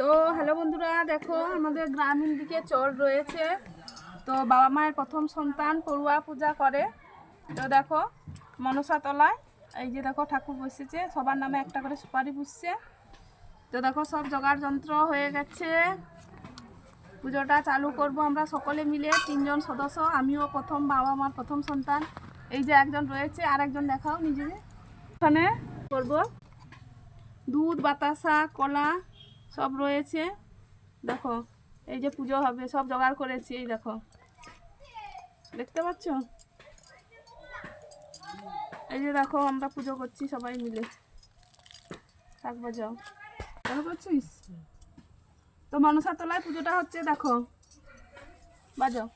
তো হ্যালো বন্ধুরা, দেখো আমাদের গ্রামীণ দিকে চর রয়েছে। তো বাবা মায়ের প্রথম সন্তান পড়ুয়া পূজা করে। তো দেখো মনসা তলায় এই যে দেখো ঠাকুর বসেছে, সবার নামে একটা করে সুপারি পুষছে। তো দেখো সব জোগাড় যন্ত্র হয়ে গেছে, পুজোটা চালু করব আমরা সকলে মিলে, 3 জন সদস্য, আমিও প্রথম, বাবা মার প্রথম সন্তান। এই যে একজন রয়েছে, আর একজন দেখাও নিজেদের। এখানে করব দুধ, বাতাসা, কলা সব রয়েছে। দেখো এই যে পুজো হবে, সব জোগাড় করেছি। এই দেখো, দেখতে পাচ্ছ? এই যে দেখো আমরা পুজো করছি সবাই মিলে। শাক বাজাও, দেখতে পাচ্ছিস? তো মনসা তলায় পুজোটা হচ্ছে, দেখো বাজাও।